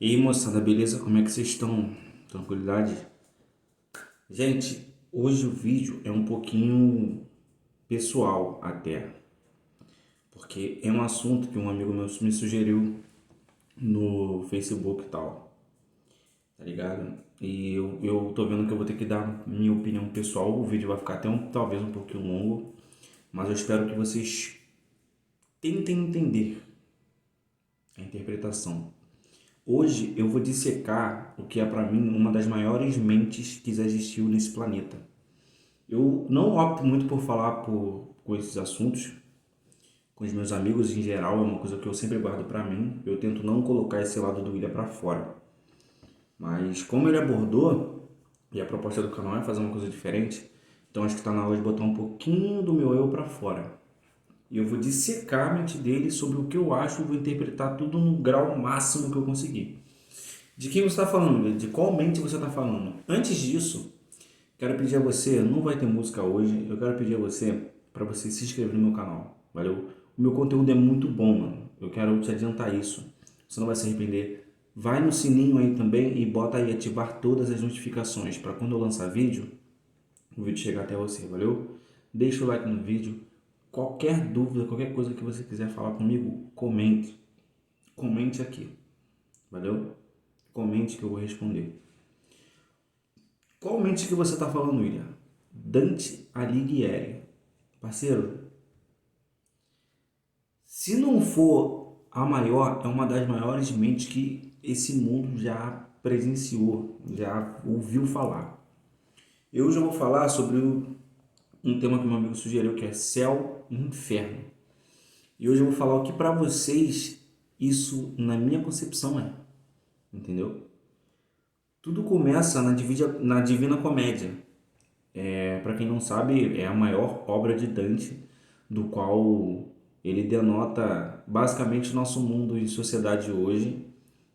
E aí, moçada, beleza? Como é que vocês estão? Tranquilidade? Gente, hoje o vídeo é um pouquinho pessoal até, porque é um assunto que um amigo meu me sugeriu no Facebook e tal, tá ligado? E eu tô vendo que eu vou ter que dar minha opinião pessoal. O vídeo vai ficar até talvez um pouquinho longo, mas eu espero que vocês tentem entender a interpretação. Hoje eu vou dissecar o que é para mim uma das maiores mentes que já existiu nesse planeta. Eu não opto muito por falar com esses assuntos com os meus amigos em geral, é uma coisa que eu sempre guardo para mim. Eu tento não colocar esse lado do William para fora. Mas como ele abordou, e a proposta do canal é fazer uma coisa diferente, então acho que está na hora de botar um pouquinho do meu eu para fora. E eu vou dissecar a mente dele sobre o que eu acho e vou interpretar tudo no grau máximo que eu conseguir. De quem você está falando? De qual mente você está falando? Antes disso, quero pedir a você, não vai ter música hoje, eu quero pedir a você para você se inscrever no meu canal, valeu? O meu conteúdo é muito bom, mano. Eu quero te adiantar isso. Você não vai se arrepender. Vai no sininho aí também e bota aí ativar todas as notificações para quando eu lançar vídeo, o vídeo chegar até você, valeu? Deixa o like no vídeo. Qualquer dúvida, qualquer coisa que você quiser falar comigo, comente. Comente aqui, valeu? Comente que eu vou responder. Qual mente que você está falando, William? Dante Alighieri. Parceiro, se não for a maior, é uma das maiores mentes que esse mundo já presenciou, já ouviu falar. Eu já vou falar sobre um tema que meu amigo sugeriu, que é céu e inferno. E hoje eu vou falar o que para vocês isso, na minha concepção, é. Entendeu? Tudo começa na Divina Comédia. Para quem não sabe, é a maior obra de Dante, do qual ele denota basicamente o nosso mundo e sociedade hoje,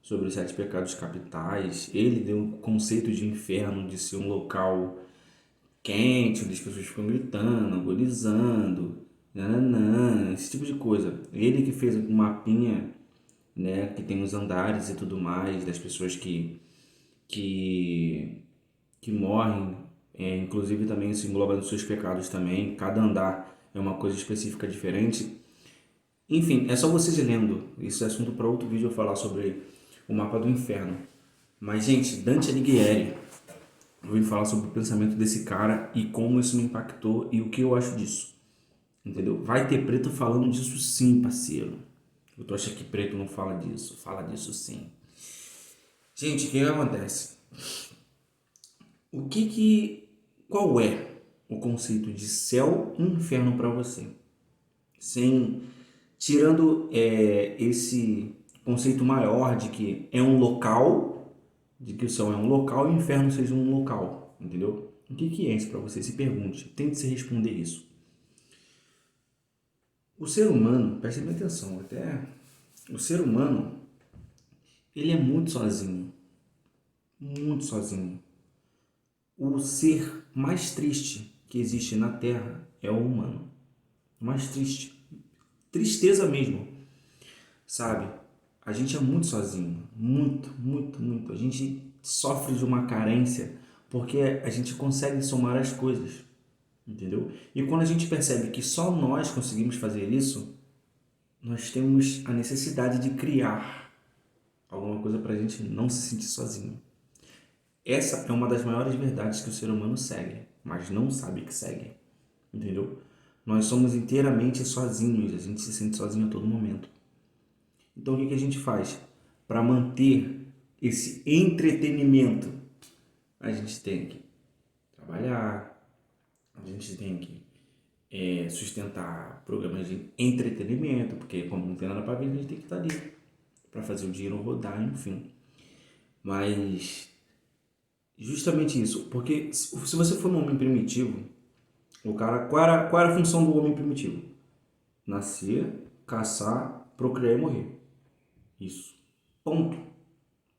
sobre os sete pecados capitais. Ele deu o conceito de inferno, de ser um local quente, onde as pessoas ficam gritando, agonizando, nananã, esse tipo de coisa. Ele que fez o mapinha, né, que tem os andares e tudo mais, das pessoas que que morrem, inclusive também isso engloba nos seus pecados também, cada andar é uma coisa específica diferente. Enfim, é só vocês lendo, isso é assunto para outro vídeo eu falar sobre o mapa do inferno. Mas, gente, Dante Alighieri, eu vim falar sobre o pensamento desse cara e como isso me impactou e o que eu acho disso, entendeu? Vai ter preto falando disso sim, parceiro. Tu acha que preto não fala disso sim. Gente, o que acontece? Qual é o conceito de céu e inferno para você? Sem tirando esse conceito maior de que é um local, de que o céu é um local e o inferno seja um local, entendeu? O que é isso para você? Se pergunte, tente se responder isso. O ser humano, preste bem atenção, até o ser humano, ele é muito sozinho, muito sozinho. O ser mais triste que existe na Terra é o humano. Mais triste. Tristeza mesmo, sabe? A gente é muito sozinho. Muito, muito, muito. A gente sofre de uma carência porque a gente consegue somar as coisas. Entendeu? E quando a gente percebe que só nós conseguimos fazer isso, nós temos a necessidade de criar alguma coisa para a gente não se sentir sozinho. Essa é uma das maiores verdades que o ser humano segue, mas não sabe que segue. Entendeu? Nós somos inteiramente sozinhos, a gente se sente sozinho a todo momento. Então o que a gente faz? Para manter esse entretenimento, a gente tem que trabalhar, a gente tem que sustentar programas de entretenimento, porque como não tem nada para ver, a gente tem que estar ali para fazer o dinheiro rodar, enfim. Mas justamente isso, porque se você for um homem primitivo, o cara, qual era a função do homem primitivo? Nascer, caçar, procriar e morrer. Isso. Ponto.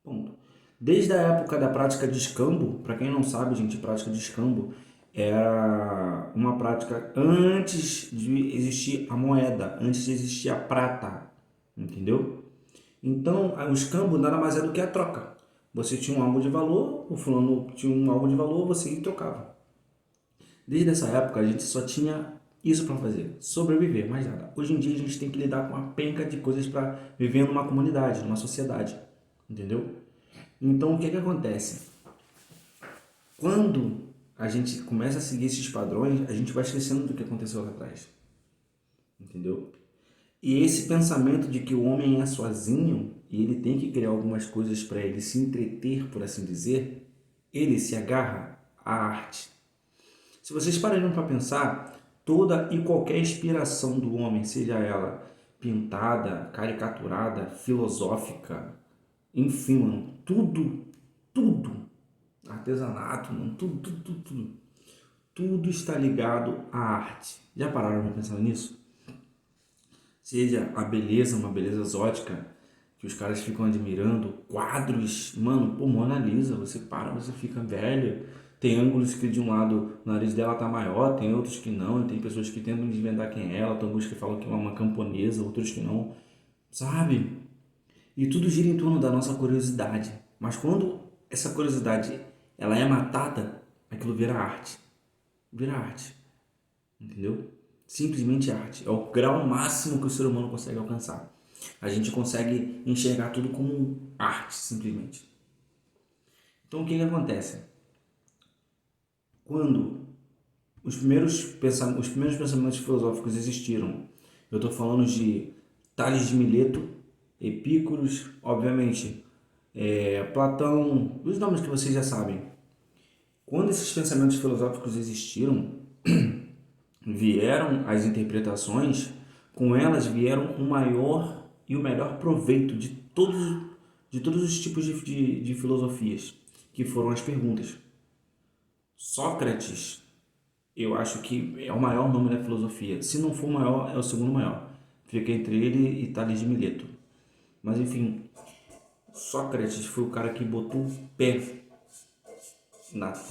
Ponto. Desde a época da prática de escambo, para quem não sabe, gente, prática de escambo era uma prática antes de existir a moeda, antes de existir a prata, entendeu? Então, o escambo nada mais é do que a troca. Você tinha um algo de valor, o fulano tinha um algo de valor, você ia e trocava. Desde essa época, a gente só tinha isso para fazer, sobreviver, mais nada. Hoje em dia, a gente tem que lidar com uma penca de coisas para viver numa comunidade, numa sociedade, entendeu? Então, o que acontece? Quando a gente começa a seguir esses padrões, a gente vai esquecendo do que aconteceu lá atrás, entendeu? E esse pensamento de que o homem é sozinho e ele tem que criar algumas coisas para ele se entreter, por assim dizer, ele se agarra à arte. Se vocês pararem para pensar, toda e qualquer inspiração do homem, seja ela pintada, caricaturada, filosófica, enfim, mano, tudo, artesanato, mano, tudo está ligado à arte. Já pararam para pensar nisso? Seja a beleza, uma beleza exótica, que os caras ficam admirando, quadros, mano, pô, Mona Lisa, você para, você fica velho. Tem ângulos que de um lado o nariz dela tá maior, tem outros que não, tem pessoas que tentam desvendar quem é ela, tem alguns que falam que é uma camponesa, outros que não, sabe? E tudo gira em torno da nossa curiosidade. Mas quando essa curiosidade ela é matada, aquilo vira arte. Vira arte, entendeu? Simplesmente arte. É o grau máximo que o ser humano consegue alcançar. A gente consegue enxergar tudo como arte, simplesmente. Então, o que acontece? Quando os primeiros pensamentos filosóficos existiram, eu estou falando de Tales de Mileto, Epícuros, obviamente, Platão, os nomes que vocês já sabem. Quando esses pensamentos filosóficos existiram, vieram as interpretações, com elas vieram o maior e o melhor proveito de todos os tipos de filosofias, que foram as perguntas. Sócrates, eu acho que é o maior nome da filosofia. Se não for o maior, é o segundo maior. Fica entre ele e Tales de Mileto. Mas enfim, Sócrates foi o cara que botou o pé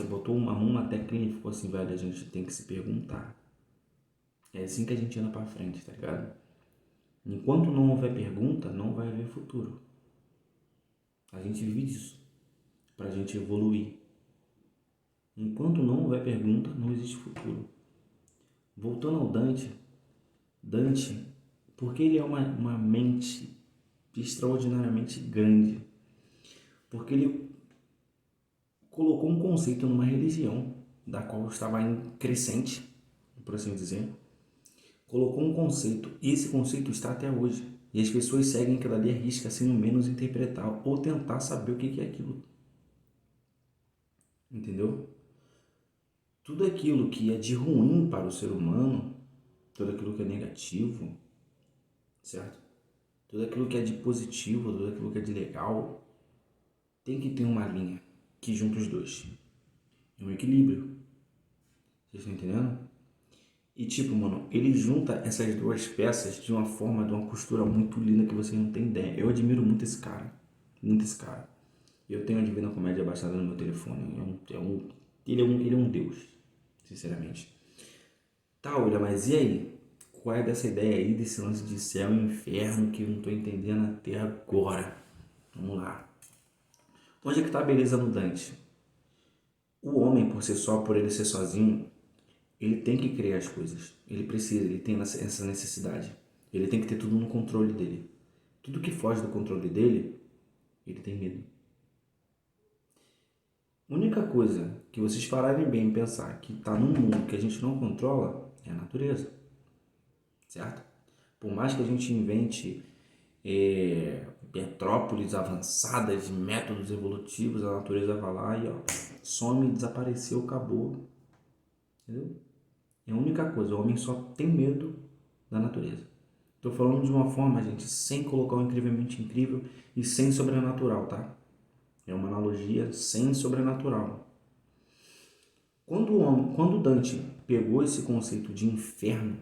botou uma mão na teclinha e ficou assim, velho, a gente tem que se perguntar. É assim que a gente anda pra frente, tá ligado? Enquanto não houver pergunta, não vai haver futuro. A gente vive disso, pra gente evoluir. Enquanto não houver pergunta, não existe futuro. Voltando ao Dante, porque ele é uma mente extraordinariamente grande, porque ele colocou um conceito numa religião, da qual estava em crescente, por assim dizer, colocou um conceito, e esse conceito está até hoje. E as pessoas seguem aquilo ali à risca, sem ao menos interpretar ou tentar saber o que é aquilo. Entendeu? Tudo aquilo que é de ruim para o ser humano, tudo aquilo que é negativo, certo? Tudo aquilo que é de positivo, tudo aquilo que é de legal, tem que ter uma linha que junta os dois. É um equilíbrio. Vocês estão entendendo? E tipo, mano, ele junta essas duas peças de uma forma, de uma costura muito linda que você não tem ideia. Eu admiro muito esse cara. Muito esse cara. Eu tenho a Divina Comédia baixada no meu telefone. Ele é um deus, sinceramente. Tá, olha, mas e aí? Qual é dessa ideia aí, desse lance de céu e inferno que eu não tô entendendo até agora? Vamos lá. Onde é que tá a beleza no Dante? O homem, por si só, por ele ser sozinho, ele tem que criar as coisas. Ele precisa, ele tem essa necessidade. Ele tem que ter tudo no controle dele. Tudo que foge do controle dele, ele tem medo. A única coisa que vocês pararem bem em pensar que está num mundo que a gente não controla é a natureza, certo? Por mais que a gente invente metrópoles avançadas, métodos evolutivos, a natureza vai lá e ó, some, desapareceu, acabou. Entendeu? É a única coisa, o homem só tem medo da natureza. Estou falando de uma forma, gente, sem colocar o incrivelmente incrível e sem sobrenatural, tá? É uma analogia sem sobrenatural. Quando Dante pegou esse conceito de inferno,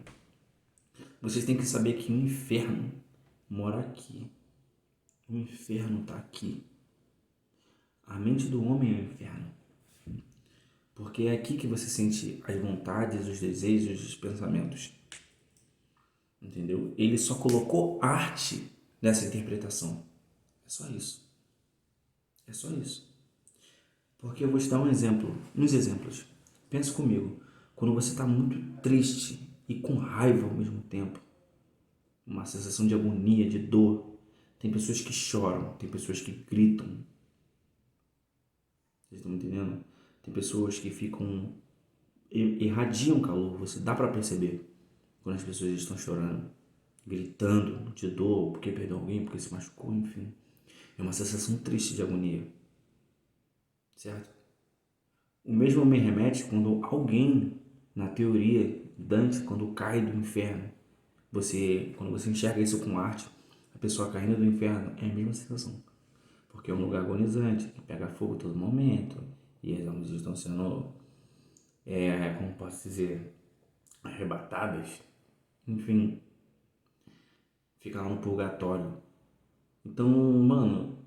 vocês têm que saber que o inferno mora aqui. O inferno está aqui. A mente do homem é o inferno. Porque é aqui que você sente as vontades, os desejos, os pensamentos. Entendeu? Ele só colocou arte nessa interpretação. É só isso. É só isso. Porque eu vou te dar um exemplo, uns exemplos. Pensa comigo, quando você está muito triste e com raiva ao mesmo tempo, uma sensação de agonia, de dor, tem pessoas que choram, tem pessoas que gritam. Vocês estão me entendendo? Tem pessoas que ficam, irradiam calor, você dá para perceber quando as pessoas estão chorando, gritando de dor, porque perdeu alguém, porque se machucou, enfim. É uma sensação triste de agonia, certo? O mesmo me remete quando alguém, na teoria, Dante, quando cai do inferno, quando você enxerga isso com arte, a pessoa caindo do inferno é a mesma sensação. Porque é um lugar agonizante, que pega fogo a todo momento, e as almas estão sendo, como posso dizer, arrebatadas. Enfim, fica lá no purgatório. Então, mano,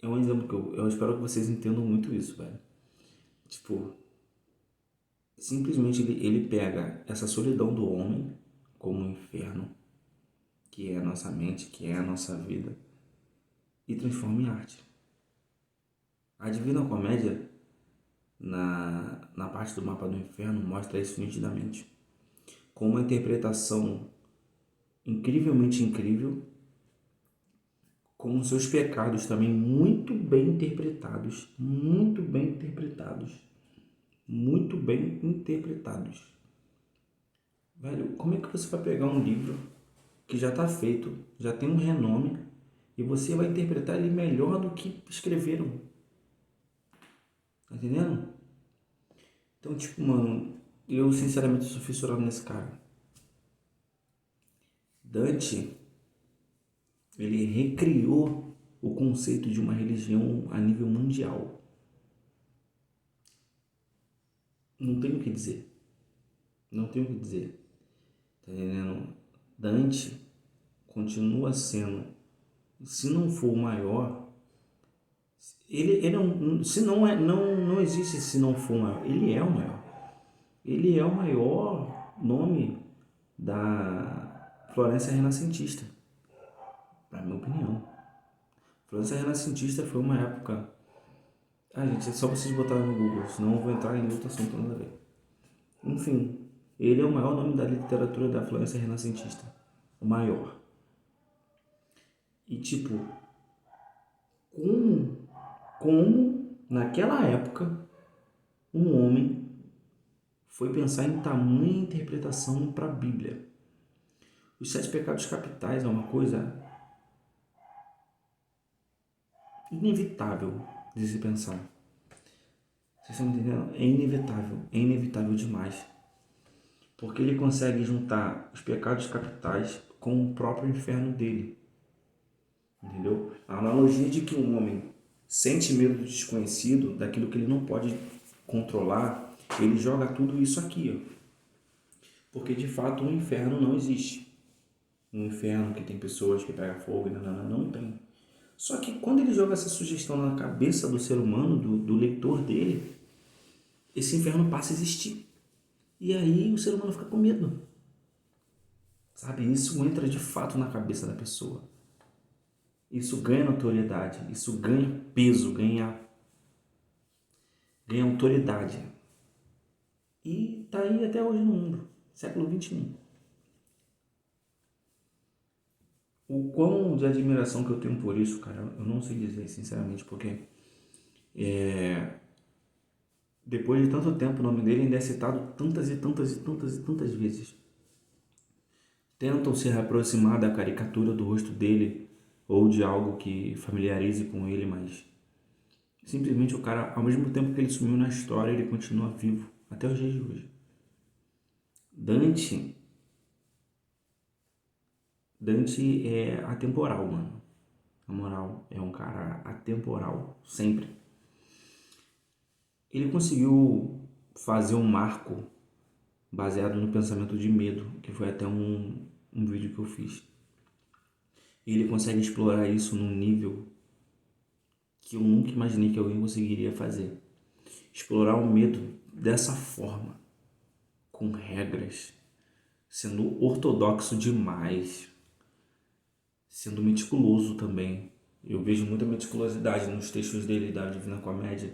é um exemplo que eu espero que vocês entendam muito isso, velho. Tipo, simplesmente ele pega essa solidão do homem como um inferno, que é a nossa mente, que é a nossa vida, e transforma em arte. A Divina Comédia, na parte do mapa do inferno, mostra isso nitidamente. Com uma interpretação incrivelmente incrível, com seus pecados também muito bem interpretados, muito bem interpretados, muito bem interpretados. Velho, como é que você vai pegar um livro que já está feito, já tem um renome, e você vai interpretar ele melhor do que escreveram? Tá entendendo? Então, tipo, mano, eu sinceramente sou fissurado nesse cara. Dante, ele recriou o conceito de uma religião a nível mundial. Não tenho o que dizer. Não tenho o que dizer. Tá entendendo? Dante continua sendo, se não for o maior, ele é um, se não é, não existe se não for o maior, ele é o maior. Ele é o maior nome da Florência Renascentista, na minha opinião. Florência Renascentista foi uma época. Ah, gente, é só vocês botarem no Google, senão eu vou entrar em outro assunto nada a ver. Enfim, ele é o maior nome da literatura da Florência Renascentista. O maior. E tipo, como naquela época um homem foi pensar em tamanha interpretação para a Bíblia? Os 7 pecados capitais é uma coisa inevitável de se pensar. Vocês estão entendendo? É inevitável demais. Porque ele consegue juntar os pecados capitais com o próprio inferno dele. Entendeu? A analogia de que um homem sente medo do desconhecido, daquilo que ele não pode controlar, ele joga tudo isso aqui, ó. Porque de fato um inferno não existe. Um inferno que tem pessoas que pegam fogo, não tem. Só que quando ele joga essa sugestão na cabeça do ser humano, do leitor dele, esse inferno passa a existir. E aí o ser humano fica com medo. Sabe? Isso entra de fato na cabeça da pessoa. Isso ganha notoriedade, isso ganha peso, ganha autoridade. E tá aí até hoje no mundo, século XXI. O quão de admiração que eu tenho por isso, cara, eu não sei dizer, sinceramente, porque depois de tanto tempo o nome dele ainda é citado tantas e tantas e tantas e tantas vezes. Tentam se aproximar da caricatura do rosto dele ou de algo que familiarize com ele, mas simplesmente o cara, ao mesmo tempo que ele sumiu na história, ele continua vivo até os dias de hoje. Dante é atemporal, mano. Na moral, é um cara atemporal, sempre. Ele conseguiu fazer um marco baseado no pensamento de medo, que foi até um vídeo que eu fiz. E ele consegue explorar isso num nível que eu nunca imaginei que alguém conseguiria fazer. Explorar o medo dessa forma, com regras, sendo ortodoxo demais, sendo meticuloso também. Eu vejo muita meticulosidade nos textos dele da Divina Comédia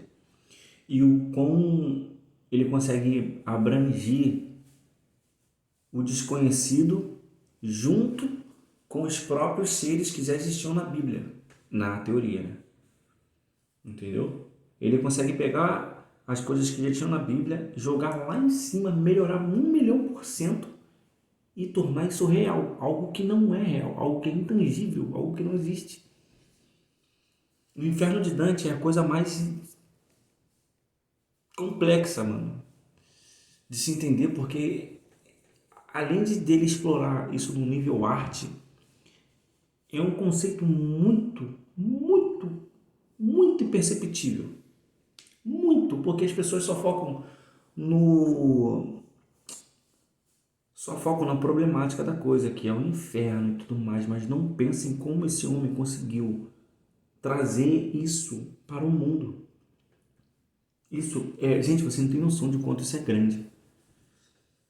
e o quão ele consegue abranger o desconhecido junto com os próprios seres que já existiam na Bíblia, na teoria, né? Entendeu? Ele consegue pegar as coisas que já tinham na Bíblia, jogar lá em cima, melhorar 1.000.000% e tornar isso real, algo que não é real, algo que é intangível, algo que não existe. O Inferno de Dante é a coisa mais complexa, mano, de se entender, porque além de dele explorar isso no nível arte, é um conceito muito imperceptível. Muito, porque as pessoas no só focam na problemática da coisa, que é o inferno e tudo mais, mas não pensem como esse homem conseguiu trazer isso para o mundo. Isso é, gente, você não tem noção de quanto isso é grande.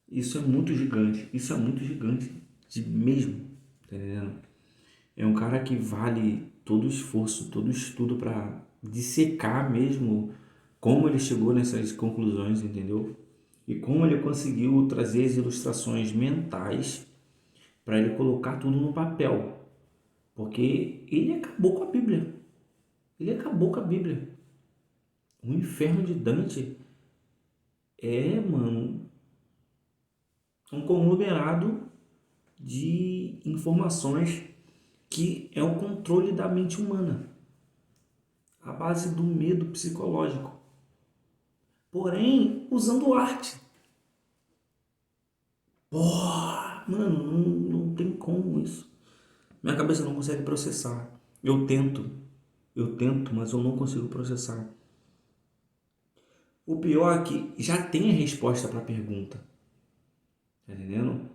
Isso é muito gigante, isso é muito gigante mesmo, tá entendendo? É um cara que vale todo o esforço, todo o estudo para dissecar mesmo como ele chegou nessas conclusões, entendeu? E como ele conseguiu trazer as ilustrações mentais para ele colocar tudo no papel. Porque ele acabou com a Bíblia. Ele acabou com a Bíblia. O Inferno de Dante é, mano, um conglomerado de informações que é o controle da mente humana, a base do medo psicológico, porém usando arte. Porra, mano, não tem como isso. Minha cabeça não consegue processar. Eu tento, mas eu não consigo processar. O pior é que já tem a resposta para a pergunta, tá entendendo?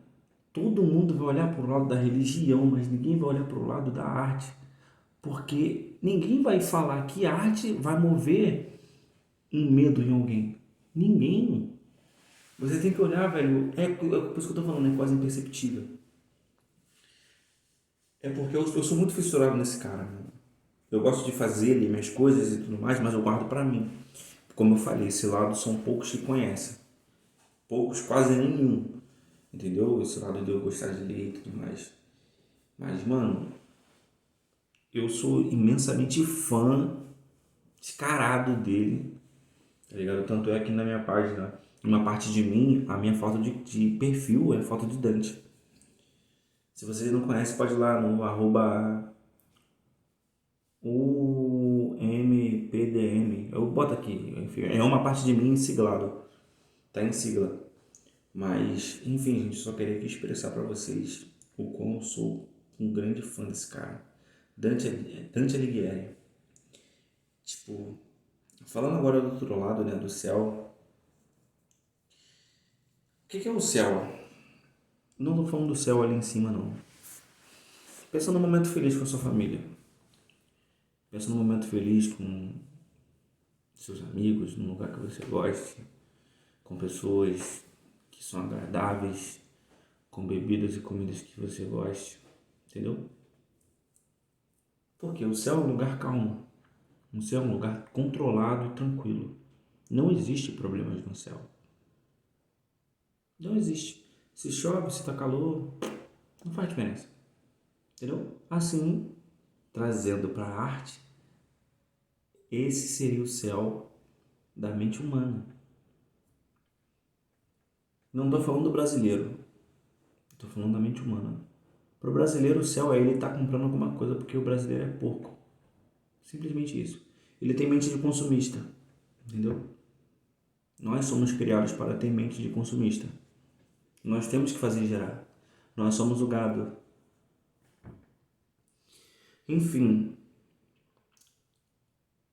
Todo mundo vai olhar para o lado da religião, mas ninguém vai olhar para o lado da arte, porque ninguém vai falar que a arte vai mover um medo em alguém. Ninguém. Você tem que olhar, velho. É por isso que eu tô falando, é quase imperceptível. É porque eu sou muito fissurado nesse cara, mano. Eu gosto de fazer ali minhas coisas e tudo mais, mas eu guardo pra mim. Como eu falei, esse lado são poucos que conhecem. Poucos, quase nenhum. Entendeu? Esse lado de eu gostar de ler e tudo mais. Mas, mano, eu sou imensamente fã, descarado dele. Tá ligado? Tanto é que na minha página, uma parte de mim, a minha foto de perfil é foto de Dante. Se você não conhece, pode ir lá no arroba UMPDM. Eu boto aqui, enfim, é uma parte de mim siglado. Tá em sigla. Mas, enfim, gente, só queria aqui expressar pra vocês o quão eu sou um grande fã desse cara. Dante Alighieri. Tipo, falando agora do outro lado, né, do céu. O que é o céu? Não tô falando do céu ali em cima, não. Pensa num momento feliz com a sua família. Pensa num momento feliz com seus amigos, num lugar que você goste, com pessoas que são agradáveis, com bebidas e comidas que você goste, entendeu? Porque o céu é um lugar calmo, o céu é um lugar controlado e tranquilo. Não existe problemas no céu. Não existe. Se chove, se tá calor, não faz diferença, entendeu? Assim, trazendo para a arte, esse seria o céu da mente humana. Não estou falando do brasileiro, estou falando da mente humana. Para o brasileiro, o céu é ele estar comprando alguma coisa porque o brasileiro é porco. Simplesmente isso. Ele tem mente de consumista, entendeu? Nós somos criados para ter mente de consumista. Nós temos que fazer gerar. Nós somos o gado. Enfim,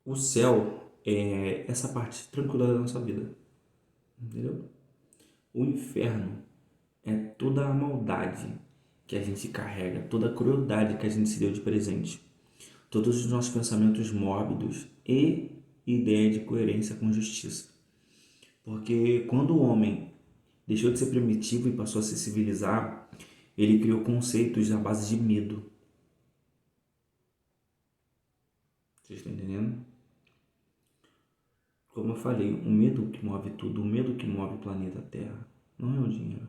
o céu é essa parte tranquila da nossa vida, entendeu? O inferno é toda a maldade que a gente carrega, toda a crueldade que a gente se deu de presente, todos os nossos pensamentos mórbidos e ideia de coerência com justiça. Porque quando o homem deixou de ser primitivo e passou a se civilizar, ele criou conceitos à base de medo. Vocês estão entendendo? Como eu falei, o medo que move tudo, o medo que move o planeta Terra, não é o dinheiro.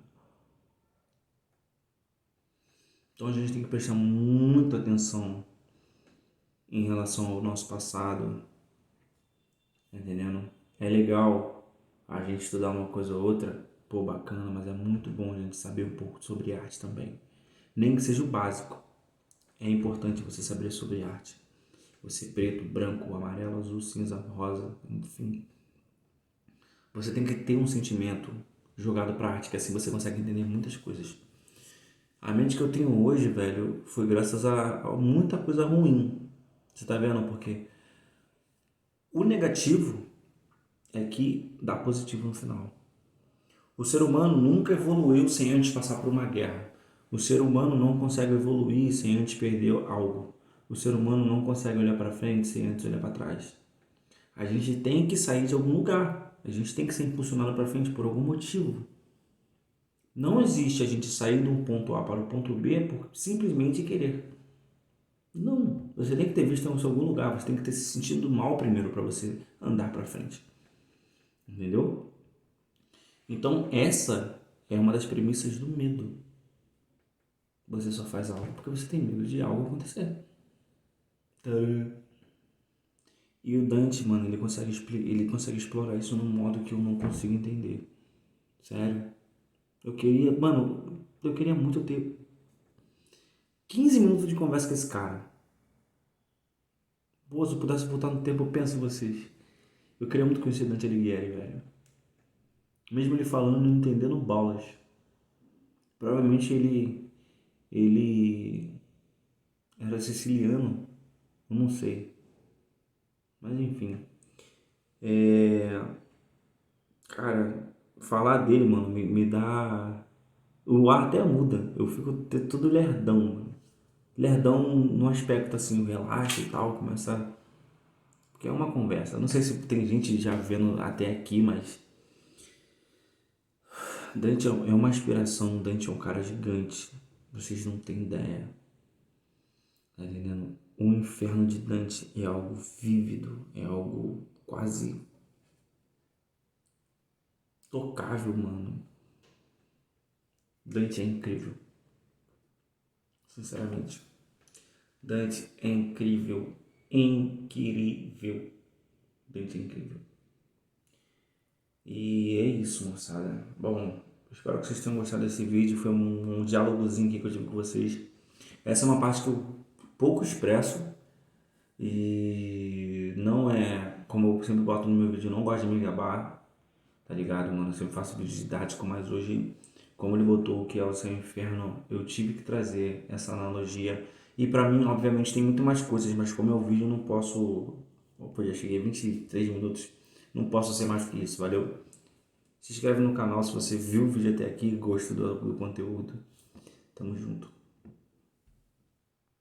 Então a gente tem que prestar muita atenção em relação ao nosso passado, tá entendendo? É legal a gente estudar uma coisa ou outra, pô, bacana, mas é muito bom a gente saber um pouco sobre arte também. Nem que seja o básico. É importante você saber sobre arte. Você preto, branco, amarelo, azul, cinza, rosa, enfim. Você tem que ter um sentimento jogado pra arte, que assim você consegue entender muitas coisas. A mente que eu tenho hoje, velho, foi graças a muita coisa ruim. Você tá vendo? Porque o negativo é que dá positivo no final. O ser humano nunca evoluiu sem antes passar por uma guerra. O ser humano não consegue evoluir sem antes perder algo. O ser humano não consegue olhar para frente sem antes olhar para trás. A gente tem que sair de algum lugar. A gente tem que ser impulsionado para frente por algum motivo. Não existe a gente sair de um ponto A para o ponto B por simplesmente querer. Não. Você tem que ter visto em algum lugar. Você tem que ter se sentido mal primeiro para você andar para frente. Entendeu? Então, essa é uma das premissas do medo. Você só faz algo porque você tem medo de algo acontecer. Tadã. E o Dante, mano, ele consegue explorar isso num modo que eu não consigo entender. Sério. Eu queria muito ter 15 minutos de conversa com esse cara. Pô, se eu pudesse voltar no tempo, eu penso em vocês. Eu queria muito conhecer Dante Alighieri, velho. Mesmo ele falando, não entendendo bolas. Provavelmente ele era siciliano, eu não sei. Mas enfim. É, cara, falar dele, mano, me dá. O ar até muda. Eu fico todo lerdão, mano. Lerdão no aspecto assim, relaxa e tal, começa. Porque é uma conversa. Não sei se tem gente já vendo até aqui, mas. Dante é uma inspiração, Dante é um cara gigante. Vocês não têm ideia. Tá entendendo? O inferno de Dante é algo vívido, é algo quase tocável, mano. Dante é incrível. Sinceramente. Dante é incrível. Incrível. Dante é incrível. E é isso, moçada. Bom, espero que vocês tenham gostado desse vídeo. Foi um diálogozinho aqui que eu tive com vocês. Essa é uma parte que eu pouco expresso. E não é, como eu sempre boto no meu vídeo, eu não gosto de me gabar. Tá ligado, mano? Eu sempre faço vídeos didáticos, mas hoje, como ele botou o que é o seu inferno, eu tive que trazer essa analogia. E pra mim, obviamente, tem muito mais coisas, mas como é o vídeo, eu não posso. Opa, já cheguei a 23 minutos. Não posso ser mais que isso, valeu? Se inscreve no canal se você viu o vídeo até aqui e gostou do conteúdo. Tamo junto.